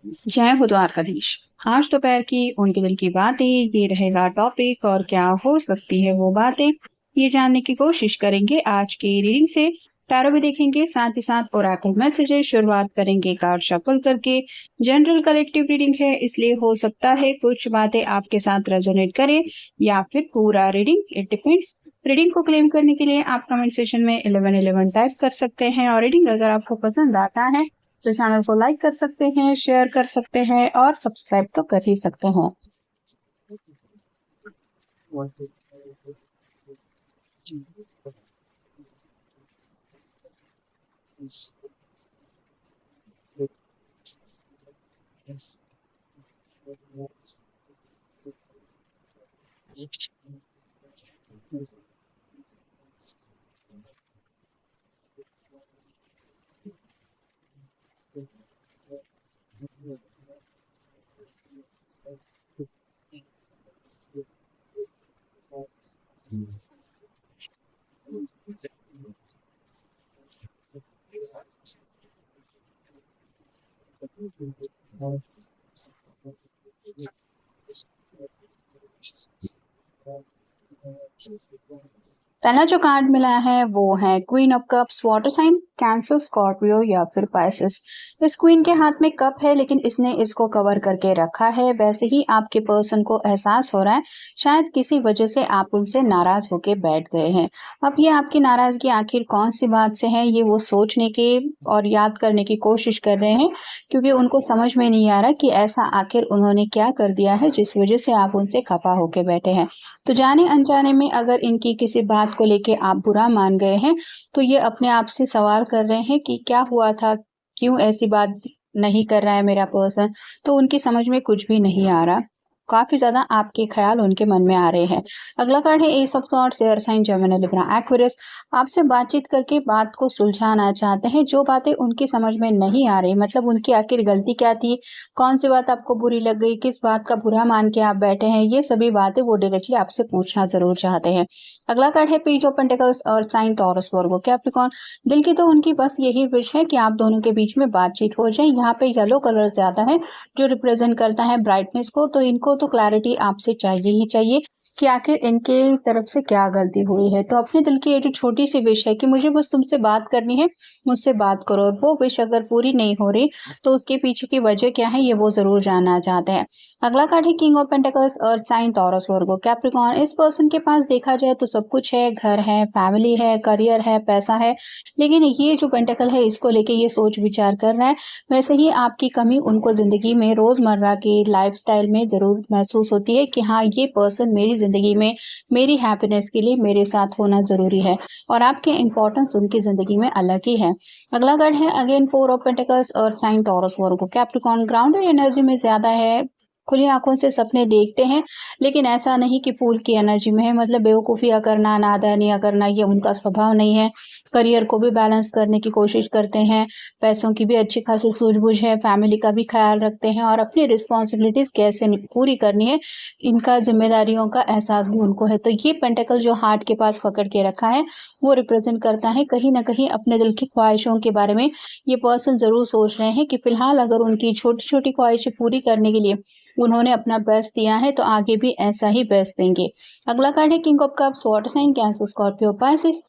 जय हो द्वारकाधीश। आज दोपहर की उनके दिल की बातें, ये रहेगा टॉपिक। और क्या हो सकती है वो बातें, ये जानने की कोशिश करेंगे आज की रीडिंग से। टैरो भी देखेंगे, साथ ही साथ ओरेकल मैसेजेस। शुरुआत करेंगे कार्ड शफल करके। जनरल कलेक्टिव रीडिंग है, इसलिए हो सकता है कुछ बातें आपके साथ रेजोनेट करें या फिर पूरा रीडिंग, इट डिपेंड्स। रीडिंग को क्लेम करने के लिए आप कमेंट सेक्शन में 1111 टाइप कर सकते हैं। और रीडिंग अगर आपको पसंद आता है तो चैनल को लाइक कर सकते हैं, शेयर कर सकते हैं और सब्सक्राइब तो कर ही सकते हैं। पहला जो कार्ड मिला है वो है queen of cups, water sign Cancer, Scorpio या फिर पाइसेस। इस क्वीन के हाथ में कप है, लेकिन इसने इसको कवर करके रखा है। वैसे ही आपके पर्सन को एहसास हो रहा है शायद किसी वजह से आप उनसे नाराज होके बैठ गए हैं। अब ये आपकी नाराजगी आखिर कौन सी बात से है, ये वो सोचने के और याद करने की कोशिश कर रहे हैं, क्योंकि उनको समझ में नहीं आ रहा कि ऐसा आखिर उन्होंने क्या कर दिया है जिस वजह से आप उनसे खफा होके बैठे हैं। तो जाने अनजाने में अगर इनकी किसी बात को लेके आप बुरा मान गए हैं, तो ये अपने आप से सवाल कर रहे हैं कि क्या हुआ था? क्यों ऐसी बात नहीं कर रहा है मेरा पर्सन? तो उनकी समझ में कुछ भी नहीं आ रहा। काफ़ी ज़्यादा आपके ख़्याल उनके मन में आ रहे हैं। अगला कार्ड है ace of swords, air sign, Gemini, Libra, Aquarius. आपसे बातचीत करके बात को सुलझाना चाहते हैं। जो बातें उनकी समझ में नहीं आ रही, मतलब उनकी आखिर गलती क्या थी? कौन-सी बात आपको बुरी लग गई? किस बात का बुरा मान के आप बैठे हैं? ये सभी बातें वो डायरेक्टली आपसे पूछना ज़रूर चाहते हैं। अगला कार्ड है page of pentacles, earth sign, Taurus, Virgo, Capricorn. दिल की तो उनकी बस यही विश है कि आप दोनों के बीच में बातचीत हो जाए। यहाँ पे येलो कलर ज़्यादा है, जो रिप्रेजेंट करता है ब्राइटनेस को। तो इनको तो क्लैरिटी आपसे चाहिए ही चाहिए कि आखिर इनके तरफ से क्या गलती हुई है। तो अपने दिल की ये जो छोटी सी विश है कि मुझे बस तुमसे बात करनी है, मुझसे बात करो, और वो विश अगर पूरी नहीं हो रही तो उसके पीछे की वजह क्या है, ये वो ज़रूर जानना चाहते हैं। अगला कार्ड है king of pentacles, earth sign, Taurus, Virgo, Capricorn. इस पर्सन के पास देखा जाए तो सब कुछ है, घर है, फैमिली है, करियर है, पैसा है, लेकिन ये जो पेंटिकल है इसको लेके ये सोच विचार कर रहा है। वैसे ही आपकी कमी उनको ज़िंदगी में रोज़मर्रा की लाइफ़स्टाइल में ज़रूर महसूस होती है कि हाँ, ये पर्सन मेरी ज़िंदगी में मेरी हैप्पीनेस के लिए मेरे साथ होना ज़रूरी है, और आपके इम्पोर्टेंस उनकी ज़िंदगी में अलग ही है। अगला कार्ड है again four of pentacles, earth sign, Taurus, Virgo, Capricorn. Grounded energy में ज़्यादा है, खुली आँखों से सपने देखते हैं, लेकिन ऐसा नहीं कि फूल की एनर्जी में है, मतलब बेवकूफ़ियाँ करना, नादानियाँ करना, ये उनका स्वभाव नहीं है। करियर को भी बैलेंस करने की कोशिश करते हैं, पैसों की भी अच्छी खासी सूझबूझ है, फैमिली का भी ख्याल रखते हैं, और अपनी रिस्पॉन्सिबिलिटीज़ कैसे पूरी करनी है, इनका जिम्मेदारियों का एहसास भी उनको है। तो ये पेंटिकल जो हार्ट के पास पकड़ के रखा है, वो रिप्रेजेंट करता है कहीं ना कहीं अपने दिल की ख्वाहिशों के बारे में। ये पर्सन ज़रूर सोच रहे हैं कि फ़िलहाल अगर उनकी छोटी-छोटी ख्वाहिशें पूरी करने के लिए उन्होंने अपना बेस्ट दिया है, तो आगे भी ऐसा ही बेस्ट देंगे। अगला कार्ड है king of cups, water sign, Cancer, Scorpio, Pisces.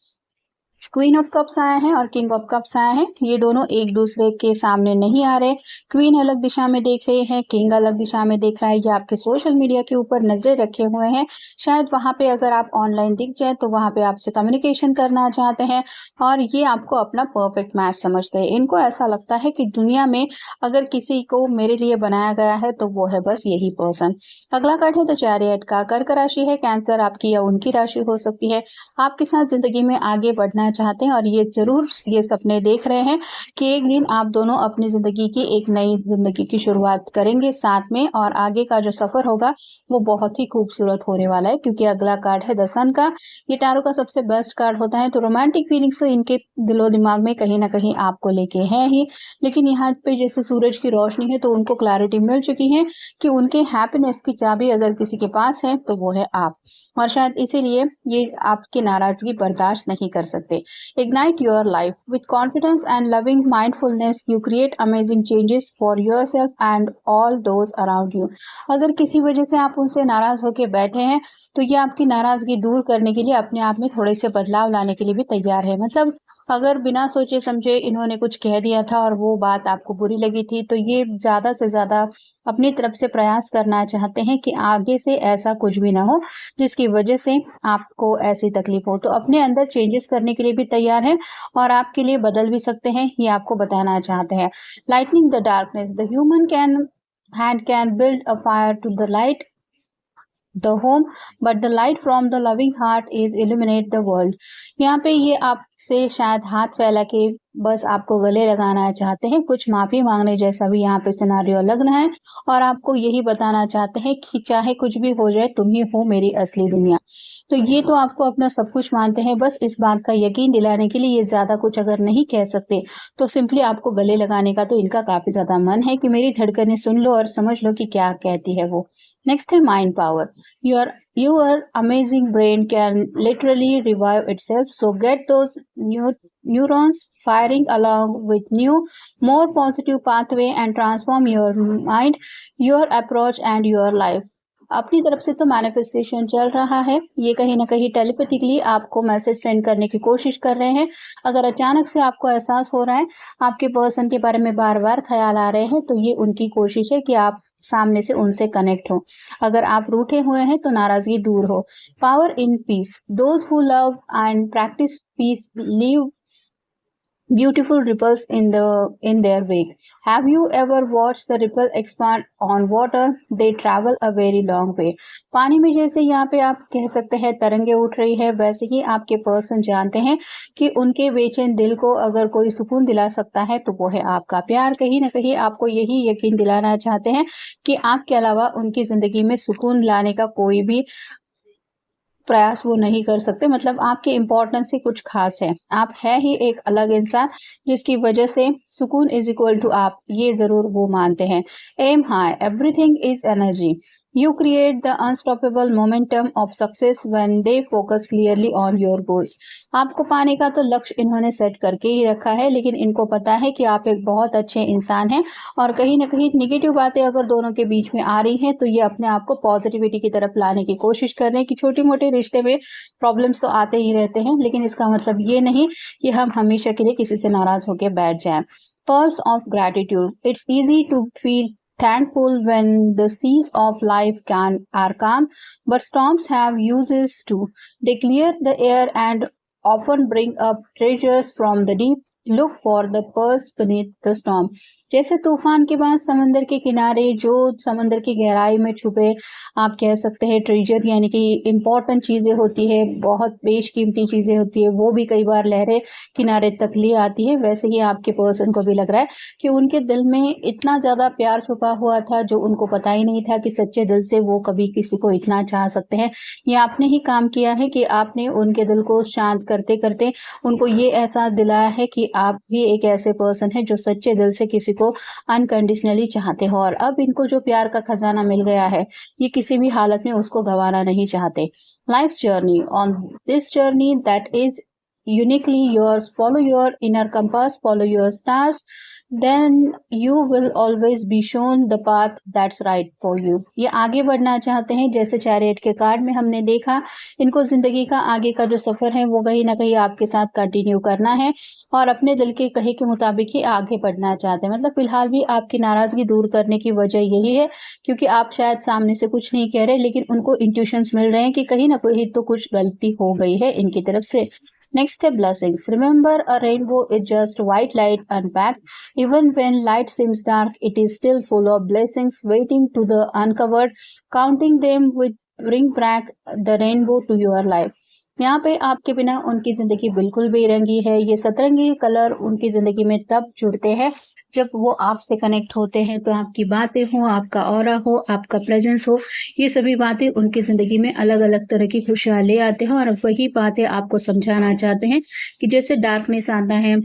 Queen of cups आया है और किंग ऑफ कप्स आया है, ये दोनों एक दूसरे के सामने नहीं आ रहे। क्वीन अलग दिशा में देख रही है, किंग अलग दिशा में देख रहा है। ये आपके सोशल मीडिया के ऊपर नजरें रखे हुए हैं। शायद वहाँ पे अगर आप ऑनलाइन दिख जाए तो वहाँ पे आपसे कम्युनिकेशन करना चाहते हैं, और ये आपको अपना परफेक्ट मैच समझते हैं। इनको ऐसा लगता है कि दुनिया में अगर किसी को मेरे लिए बनाया गया है तो वो है बस यही पर्सन। अगला कार्ड है द चैरियट का। कर्क राशि है, कैंसर आपकी या उनकी राशि हो सकती है। आपके साथ ज़िंदगी में आगे बढ़ना चाहते हैं, और ये ज़रूर ये सपने देख रहे हैं कि एक दिन आप दोनों अपनी ज़िंदगी की एक नई ज़िंदगी की शुरुआत करेंगे साथ में, और आगे का जो सफ़र होगा वो बहुत ही खूबसूरत होने वाला है, क्योंकि अगला कार्ड है द सन का। ये टैरो का सबसे बेस्ट कार्ड होता है। तो रोमांटिक फीलिंग्स तो इनके दिलो दिमाग में कहीं ना कहीं आपको लेके हैं ही, लेकिन यहाँ पे जैसे सूरज की रोशनी है तो उनको क्लैरिटी मिल चुकी है कि उनके हैप्पीनेस की चाबी अगर किसी के पास है तो वो है आप, और शायद इसीलिए ये आपकी नाराज़गी बर्दाश्त नहीं कर सकते। होंगे। Ignite your life with confidence and loving mindfulness, you create amazing changes for your self and all those around you. अगर किसी वजह से आप उनसे नाराज होकर बैठे हैं तो ये आपकी नाराजगी दूर करने के लिए अपने आप में थोड़े से बदलाव लाने के लिए भी तैयार है। मतलब अगर बिना सोचे समझे इन्होंने कुछ कह दिया था और वो बात आपको बुरी लगी थी, तो ये ज़्यादा से ज़्यादा अपनी तरफ से प्रयास करना चाहते हैं कि आगे से ऐसा कुछ भी ना हो जिसकी वजह से आपको ऐसी तकलीफ हो। तो अपने अंदर चेंजेस करने के लिए भी तैयार हैं और आपके लिए बदल भी सकते हैं, ये आपको बताना चाहते हैं। Lightning the darkness, the human can hand can build a fire to the light the home, but the light from the loving heart is illuminate the world। यहाँ पे ये आपसे शायद हाथ फैला के बस आपको गले लगाना चाहते हैं, कुछ माफ़ी मांगने जैसा भी यहाँ पे सिनारियो लग रहा है और आपको यही बताना चाहते हैं कि चाहे कुछ भी हो जाए तुम ही हो मेरी असली दुनिया। तो ये तो आपको अपना सब कुछ मानते हैं, बस इस बात का यकीन दिलाने के लिए ये ज़्यादा कुछ अगर नहीं कह सकते तो सिंपली आपको गले लगाने का तो इनका काफ़ी ज़्यादा मन है कि मेरी धड़कनें सुन लो और समझ लो कि क्या कहती है वो। नेक्स्ट है mind power. Your amazing brain can literally revive itself, so get those neurons firing along with new, more positive pathway and transform your mind, your approach and your life। अपनी तरफ से तो मैनिफेस्टेशन चल रहा है, ये कहीं ना कहीं टेलीपैथिकली आपको मैसेज सेंड करने की कोशिश कर रहे हैं। अगर अचानक से आपको एहसास हो रहा है, आपके पर्सन के बारे में बार बार ख्याल आ रहे हैं, तो ये उनकी कोशिश है कि आप सामने से उनसे कनेक्ट हो। अगर आप रूठे हुए हैं तो नाराजगी दूर हो। Power in peace, those who love and practise peace live beautiful ripples in their wake। Have you ever watched the ripple expand on water? They travel a very long way। पानी में जैसे यहाँ पे आप कह सकते हैं तरंगे उठ रही है, वैसे ही आपके पर्सन जानते हैं कि उनके बेचैन दिल को अगर कोई सुकून दिला सकता है तो वो है आपका प्यार। कहीं ना कहीं आपको यही यकीन दिलाना चाहते हैं कि आपके अलावा उनकी ज़िंदगी में सुकून लाने का कोई भी प्रयास वो नहीं कर सकते। मतलब आपके इम्पोर्टेंस ही कुछ खास है, आप है ही एक अलग इंसान जिसकी वजह से सुकून इज इक्वल टू आप, ये ज़रूर वो मानते हैं। एम हाई, everything is energy, you create the unstoppable momentum of success when they focus clearly on your goals. आपको पाने का तो लक्ष्य इन्होंने सेट करके ही रखा है, लेकिन इनको पता है कि आप एक बहुत अच्छे इंसान हैं और कहीं ना कहीं निगेटिव बातें अगर दोनों के बीच में आ रही हैं तो ये अपने आप को पॉजिटिविटी की तरफ लाने की कोशिश कर रहे हैं कि छोटी मोटी रिश्ते में प्रॉब्लम्स तो आते ही रहते हैं, लेकिन इसका मतलब ये नहीं कि हम हमेशा के लिए किसी से नाराज होकर बैठ जाएं। Pearls of gratitude, it's easy to feel thankful when the seas of life are calm, but storms have uses too। They clear the air and often bring up treasures from the deep। Look for the pearls beneath the storm। जैसे तूफान के बाद समंदर के किनारे जो समंदर की गहराई में छुपे आप कह सकते हैं ट्रेजर, यानी कि इम्पॉर्टेंट चीज़ें होती है, बहुत बेशकीमती चीज़ें होती है, वो भी कई बार लहरें किनारे तक ले आती है। वैसे ही आपके पर्सन को भी लग रहा है कि उनके दिल में इतना ज़्यादा प्यार छुपा हुआ था जो उनको पता ही नहीं था कि सच्चे दिल से वो कभी किसी को इतना चाह सकते हैं। ये आपने ही काम किया है कि आपने उनके दिल को शांत करते करते उनको ये एहसास दिलाया है कि आप भी एक ऐसे पर्सन हैं जो सच्चे दिल से किसी को अनकंडीशनली चाहते हो, और अब इनको जो प्यार का खजाना मिल गया है ये किसी भी हालत में उसको गंवाना नहीं चाहते। Life's journey, on this journey that is uniquely yours, follow your inner compass, follow your stars, then you will always be shown the path that's right for you। ये आगे बढ़ना चाहते हैं, जैसे चैरियट के कार्ड में हमने देखा, इनको जिंदगी का आगे का जो सफर है वो कहीं ना कहीं आपके साथ कंटिन्यू करना है और अपने दिल के कहे के मुताबिक ही आगे बढ़ना चाहते हैं। मतलब फिलहाल भी आपकी नाराजगी दूर करने की वजह यही है क्योंकि आप शायद सामने से कुछ नहीं कह रहे, लेकिन उनको इंट्यूशंस मिल रहे हैं कि कहीं ना कहीं तो कुछ गलती हो गई है इनकी तरफ से। Next step, blessings। Remember, a rainbow is just white light unpacked। Even when light seems dark, it is still full of blessings waiting to the uncovered। Counting them with bring back the rainbow to your life। यहाँ पे आपके बिना उनकी ज़िंदगी बिल्कुल बेरंगी है। ये सतरंगी कलर उनकी ज़िंदगी में तब जुड़ते हैं जब वो आपसे कनेक्ट होते हैं, तो आपकी बातें हो, आपका ऑरा हो, आपका प्रेजेंस हो, ये सभी बातें उनकी ज़िंदगी में अलग अलग तरह की खुशियाँ ले आते हैं और वही बातें आपको समझाना चाहते हैं कि जैसे डार्कनेस आता है,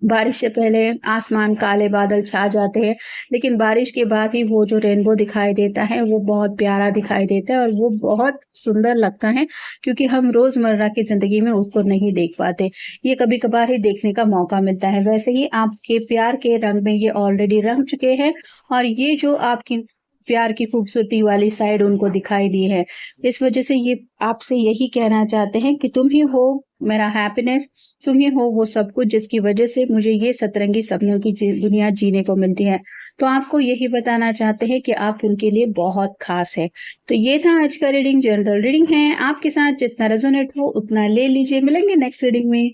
बारिश से पहले आसमान काले बादल छा जाते हैं, लेकिन बारिश के बाद ही वो जो रेनबो दिखाई देता है, वो बहुत प्यारा दिखाई देता है और वो बहुत सुंदर लगता है क्योंकि हम रोज़मर्रा की ज़िंदगी में उसको नहीं देख पाते। ये कभी-कभार ही देखने का मौका मिलता है। वैसे ही आपके प्यार के रंग में ये ऑलरेडी रंग चुके हैं और ये जो आपकी प्यार की खूबसूरती वाली साइड उनको दिखाई दी है। इस वज़ह से ये आपसे यही कहना चाहते हैं कि तुम ही हो मेरा हैप्पीनेस, तुम ही हो वो सब कुछ जिसकी वज़ह से मुझे ये सतरंगी सपनों की दुनिया जीने को मिलती है। तो आपको यही बताना चाहते हैं कि आप उनके लिए बहुत ख़ास हैं। तो ये था आज का रीडिंग, जनरल रीडिंग है। आपके साथ जितना रेज़ोनेट हो उतना ले लीजिए। मिलेंगे नेक्स्ट रीडिंग में।